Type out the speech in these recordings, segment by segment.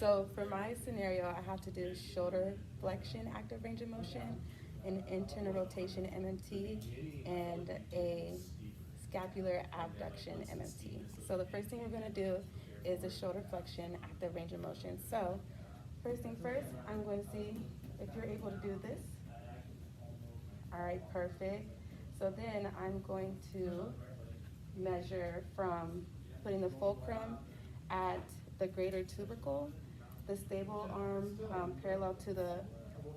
So for my scenario, I have to do shoulder flexion, active range of motion, an internal rotation MMT, and a scapular abduction MMT. So the first thing we're going to do is the shoulder flexion, active range of motion. So first thing first, I'm going to see if you're able to do this. All right, perfect. So then I'm going to measure from putting the fulcrum at the greater tubercle, the stable arm parallel to the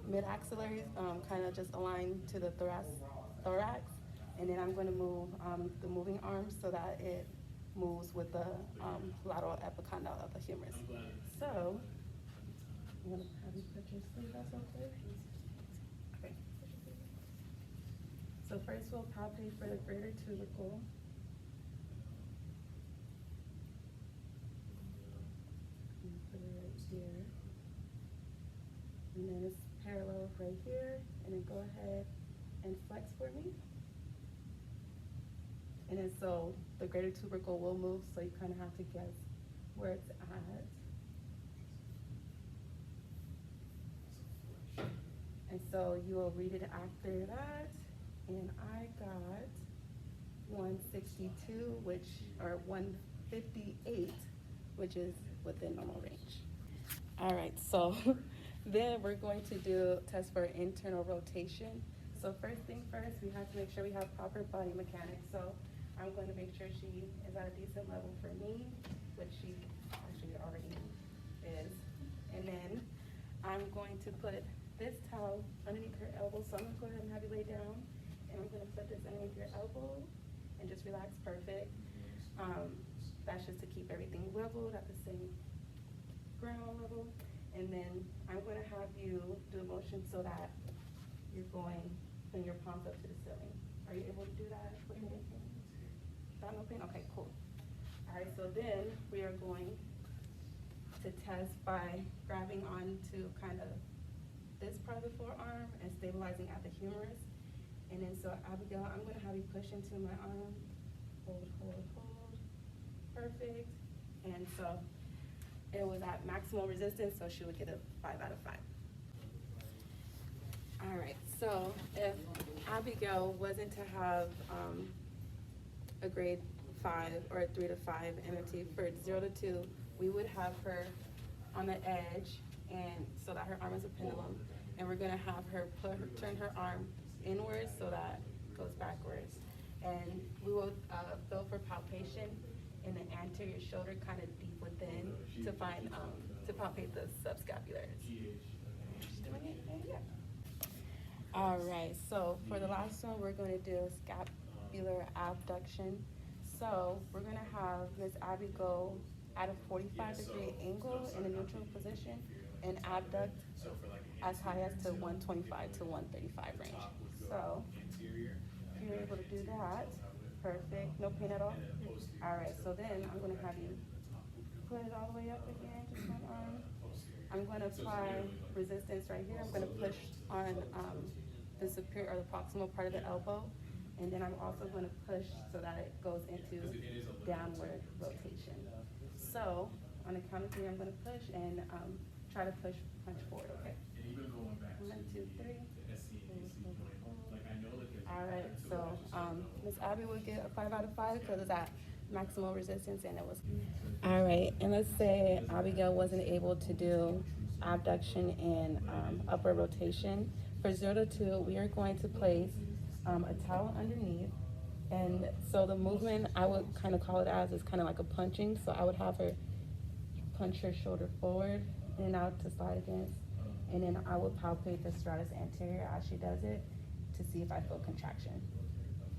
mid-axillary, kind of just aligned to the thorax. And then I'm going to move the moving arm so that it moves with the lateral epicondyle of the humerus. So, I'm going to have you put your sleeve up okay? Okay. So first we'll palpate for the greater tubercle. Put it right here. And then it's parallel right here. And then go ahead and flex for me. And then so the greater tubercle will move, so you kind of have to guess where it's at. And so you will read it after that. And I got 162, or 158, which is within normal range. All right, so then we're going to do test for internal rotation. So first thing first, we have to make sure we have proper body mechanics. So I'm going to make sure she is at a decent level for me, which she actually already is. And then I'm going to put this towel underneath her elbow. So I'm going to go ahead and have you lay down. And I'm going to put this underneath your elbow and just relax, perfect. That's just to keep everything leveled at the same ground level. And then I'm going to have you do a motion so that you're putting your palms up to the ceiling. Are you able to do that with any pain? Not no pain? Okay, cool. All right, so then we are going to test by grabbing onto kind of this part of the forearm and stabilizing at the humerus. And then so Abigail, I'm going to have you push into my arm. Hold, hold, hold. Perfect. And so it was at maximal resistance, so she would get a 5 out of 5. All right, so if Abigail wasn't to have a grade 5 or a 3 to 5 MMT for 0 to 2, we would have her on the edge, and so that her arm is a pendulum, and we're gonna have her turn her arm inwards so that it goes backwards. And we will go for palpation in the anterior shoulder, kind of deep within, to find, to palpate the subscapularis. Just doing it, and yeah. All right, so for the last one, we're gonna do scapular abduction. So we're gonna have Miss Abby go at a 45-degree angle in a neutral position and abduct as high as to 125 to 135 range. So if you're able to do that, perfect, no pain at all. All right, so then I'm gonna have you put it all the way up again, just one arm. I'm gonna apply resistance right here. I'm gonna push on the superior or the proximal part of the elbow. And then I'm also gonna push so that it goes into downward rotation. So on the count of 3, I'm gonna push and try to punch forward, okay? 1, 2, 3. All right, so Miss Abby would get a 5 out of 5 because it's at maximal resistance and it was. All right, and let's say Abigail wasn't able to do abduction and upward rotation. For 0 to 2, we are going to place a towel underneath. And so the movement, I would kind of call it as, is kind of like a punching. So I would have her punch her shoulder forward and out to slide against. And then I would palpate the serratus anterior as she does it to see if I feel contraction.